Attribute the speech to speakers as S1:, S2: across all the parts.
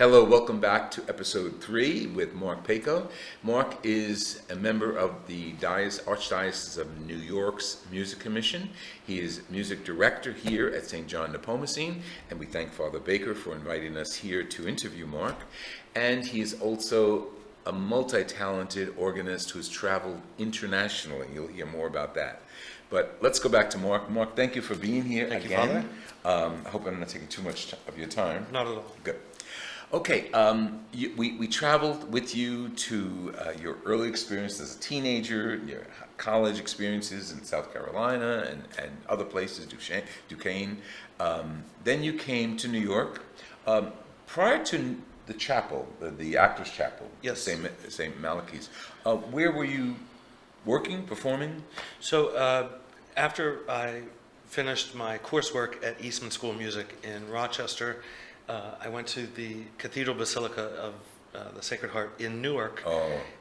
S1: Hello, welcome back to episode 3 with Mark Pacoe. Mark is a member of the Archdiocese of New York's Music Commission. He is music director here at St. John Nepomucene, and we thank Father Baker for inviting us here to interview Mark. And he is also a multi-talented organist who has traveled internationally. You'll hear more about that. But let's go back to Mark. Mark, thank you for being here again.
S2: Thank you, Father.
S1: I hope I'm not taking too much of your time.
S2: Not at all.
S1: Good. Okay, we traveled with you to your early experience as a teenager, your college experiences in South Carolina and other places, Duquesne. Then you came to New York. Prior to the chapel, the Actors Chapel,
S2: yes,
S1: St. Malachy's, where were you working, performing?
S2: So after I finished my coursework at Eastman School of Music in Rochester, I went to the Cathedral Basilica of the Sacred Heart in Newark,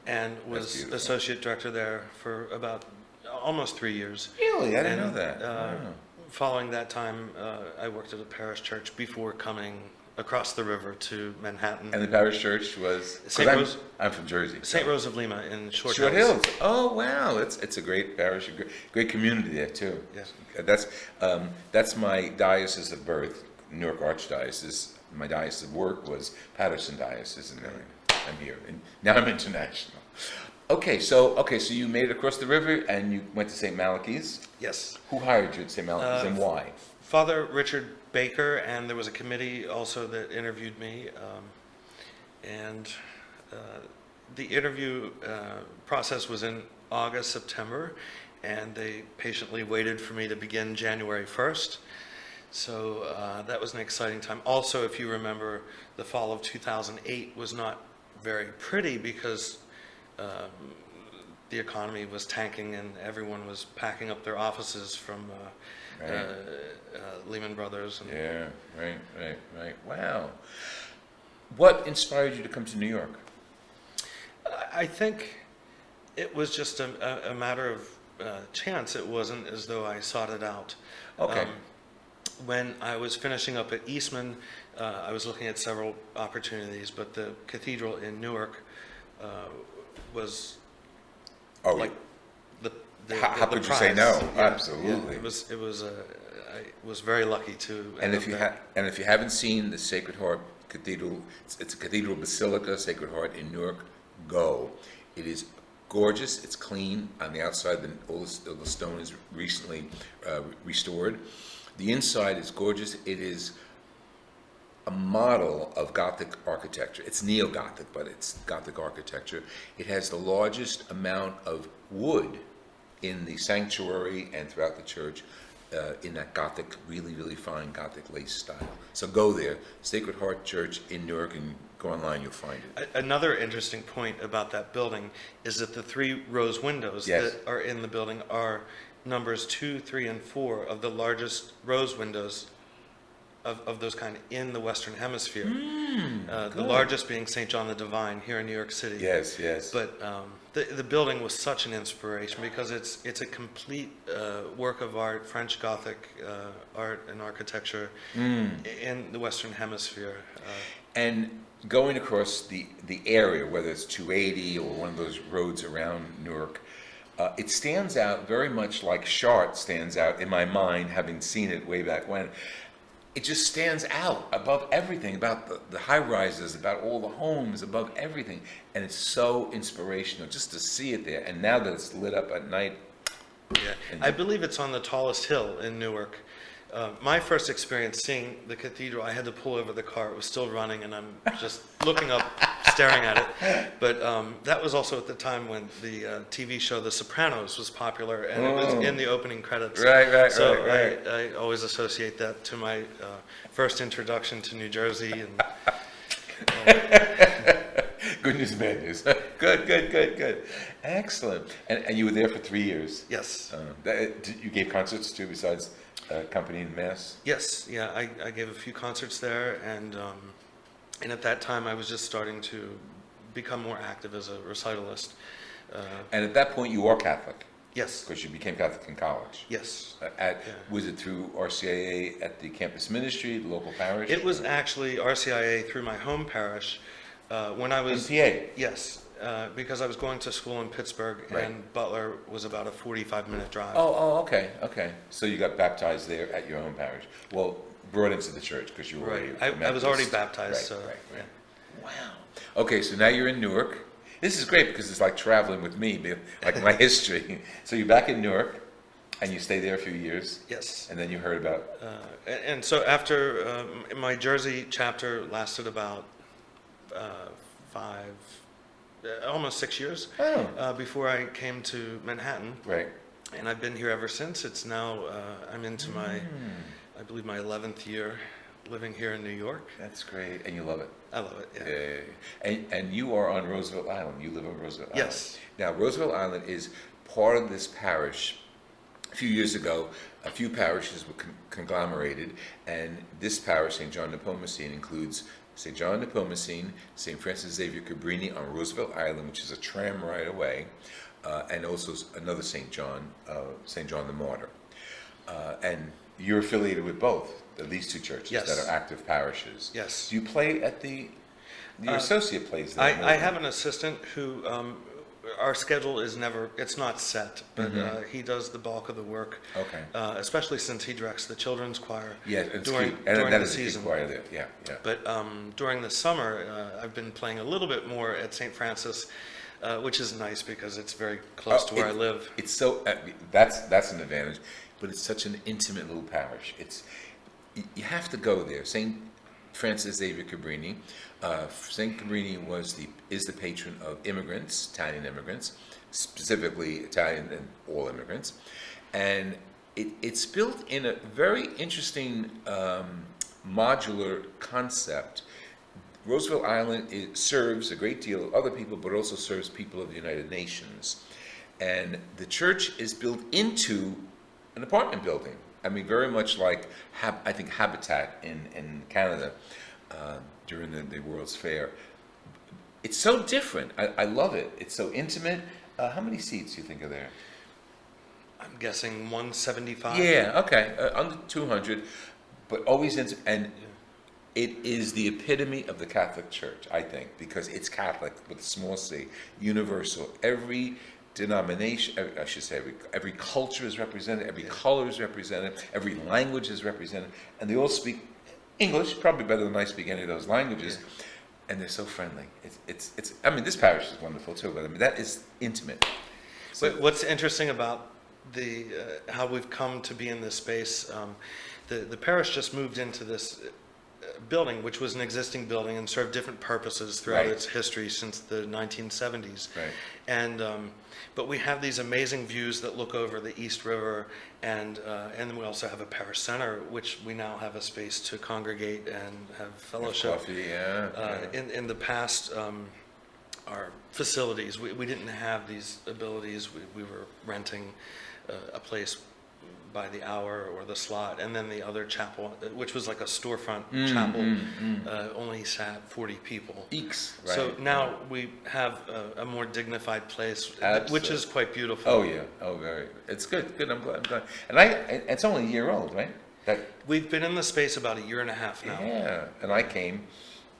S2: and was associate director there for about almost 3 years.
S1: Really? I didn't know that. Wow.
S2: Following that time, I worked at a parish church before coming across the river to Manhattan.
S1: And the parish church was? I'm from Jersey.
S2: St. Rose of Lima in Short
S1: Hills. Oh, wow. It's a great parish, a great community there, too.
S2: Yes.
S1: That's my diocese of birth, Newark Archdiocese. My diocese of work was Patterson Diocese, and I'm here. And now I'm international. Okay, so you made it across the river, and you went to St. Malachy's?
S2: Yes.
S1: Who hired you at St. Malachy's, and why?
S2: Father Richard Baker, and there was a committee also that interviewed me, the interview process was in August, September, and they patiently waited for me to begin January 1st. So that was an exciting time. Also, if you remember, the fall of 2008 was not very pretty because the economy was tanking and everyone was packing up their offices from Lehman Brothers.
S1: Yeah, right. Wow. What inspired you to come to New York?
S2: I think it was just a matter of chance. It wasn't as though I sought it out.
S1: Okay.
S2: When I was finishing up at Eastman, I was looking at several opportunities, but the cathedral in Newark was like the
S1: how could you say no? Yeah, absolutely.
S2: Yeah, I was very lucky to.
S1: And if you haven't seen the Sacred Heart Cathedral, it's a cathedral basilica, Sacred Heart in Newark. Go. It is gorgeous. It's clean on the outside. All the stone is recently restored. The inside is gorgeous. It is a model of Gothic architecture. It's neo-Gothic, but it's Gothic architecture. It has the largest amount of wood in the sanctuary and throughout the church in that Gothic, really, really fine Gothic lace style. So go there, Sacred Heart Church in Newark, and go online, you'll find it.
S2: Another interesting point about that building is that the 3 rose windows that are in the building are numbers 2, 3, and 4 of the largest rose windows of those kind in the Western Hemisphere. The largest being St. John the Divine here in New York City.
S1: Yes.
S2: But the building was such an inspiration because it's a complete work of art, French Gothic art and architecture in the Western Hemisphere.
S1: And going across the area, whether it's 280 or one of those roads around Newark, it stands out very much like Chartres stands out in my mind, having seen it way back when. It just stands out above everything, about the high-rises, about all the homes, above everything. And it's so inspirational just to see it there. And now that it's lit up at night.
S2: Yeah, I believe it's on the tallest hill in Newark. My first experience seeing the cathedral, I had to pull over the car. It was still running, and I'm just looking up, staring at it. But that was also at the time when the TV show The Sopranos was popular, and it was in the opening credits.
S1: Right.
S2: I always associate that to my first introduction to New Jersey.
S1: Good news, bad news. Good. Excellent. And you were there for 3 years?
S2: Yes.
S1: You gave concerts too, besides accompanying Mass?
S2: Yes, yeah, I gave a few concerts there, and at that time I was just starting to become more active as a recitalist.
S1: And at that point you are Catholic?
S2: Yes.
S1: Because you became Catholic in college.
S2: Yes.
S1: Was it through RCIA at the campus ministry, the local parish?
S2: It was actually RCIA through my home parish when I was
S1: MPA.
S2: Yes, because I was going to school in Pittsburgh,
S1: Right.
S2: and Butler was about a 45-minute drive.
S1: Okay. So you got baptized there at your home parish. Well, brought into the church because you were
S2: Right.
S1: already
S2: I was already
S1: Methodist.
S2: baptized,
S1: Right,
S2: so
S1: right.
S2: yeah.
S1: Wow. Okay, so now you're in Newark. This is great because it's like traveling with me, like my history. So you're back in Newark, and you stayed there a few years,
S2: Yes.
S1: and then you heard about.
S2: And so after my Jersey chapter lasted about almost 6 years before I came to Manhattan.
S1: Right.
S2: And I've been here ever since. It's now, I'm into I believe my 11th year living here in New York.
S1: That's great, and you love it.
S2: I love it, yeah.
S1: And you are on Roosevelt Island. You live on Roosevelt Island.
S2: Yes.
S1: Now, Roosevelt Island is part of this parish. A few years ago, a few parishes were conglomerated, and this parish, St. John Nepomucene, includes St. John Nepomucene, St. Francis Xavier Cabrini on Roosevelt Island, which is a tram ride away, and also another St. John the Martyr. And you're affiliated with both of these two churches
S2: Yes.
S1: that are active parishes.
S2: Yes.
S1: Do you play at your associate plays there?
S2: I have an assistant who, our schedule is it's not set, but he does the bulk of the work.
S1: Okay.
S2: Especially since he directs the children's choir
S1: Yeah, it's
S2: during,
S1: cute. And
S2: during
S1: that
S2: the
S1: is a good
S2: season.
S1: choir there. Yeah.
S2: But during the summer, I've been playing a little bit more at St. Francis, which is nice because it's very close to where I live.
S1: It's so that's an advantage, but it's such an intimate little parish. You have to go there. St. Francis Xavier Cabrini. St. Cabrini is the patron of immigrants, Italian immigrants, specifically Italian and all immigrants, and it's built in a very interesting modular concept. Roosevelt Island serves a great deal of other people, but also serves people of the United Nations, and the church is built into an apartment building. I mean, very much like I think Habitat in Canada during the World's Fair. It's so different. I love it. It's so intimate. How many seats do you think are there?
S2: I'm guessing 175.
S1: Yeah, okay, under 200, but always intimate. And it is the epitome of the Catholic Church, I think, because it's Catholic with a small c, universal. Every denomination, I should say, every culture is represented, every color is represented, every language is represented, and they all speak English, probably better than I speak any of those languages, and they're so friendly. It's. I mean, this parish is wonderful too, but I mean that is intimate. So,
S2: But what's interesting about the how we've come to be in this space, the parish just moved into this building, which was an existing building and served different purposes throughout
S1: Right.
S2: its history since the 1970s.
S1: Right.
S2: And but we have these amazing views that look over the East River, and then we also have a parish center, which we now have a space to congregate and have fellowship.
S1: coffee, yeah.
S2: In the past, our facilities, we didn't have these abilities. We were renting a place by the hour or the slot, and then the other chapel, which was like a storefront chapel, only sat 40 people.
S1: Eeks, right.
S2: So now we have a more dignified place, which is quite beautiful.
S1: Oh yeah, oh very. It's good. Good. I'm glad. And it's only a year old, right?
S2: We've been in the space about a year and a half now.
S1: Yeah, and I came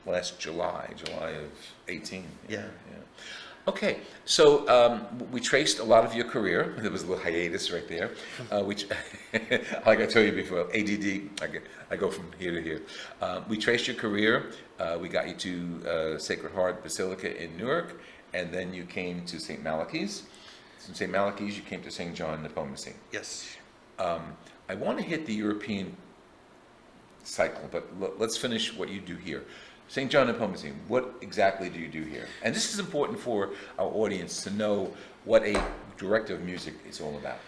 S1: last July of 18.
S2: Yeah.
S1: Okay, so we traced a lot of your career. There was a little hiatus right there, which, like I told you before, ADD, I go from here to here. We traced your career. We got you to Sacred Heart Basilica in Newark, and then you came to St. Malachy's. From St. Malachy's, you came to St. John Nepomucene.
S2: Yes.
S1: I want to hit the European cycle, but let's finish what you do here. St. John Nepomucene, what exactly do you do here? And this is important for our audience to know what a director of music is all about.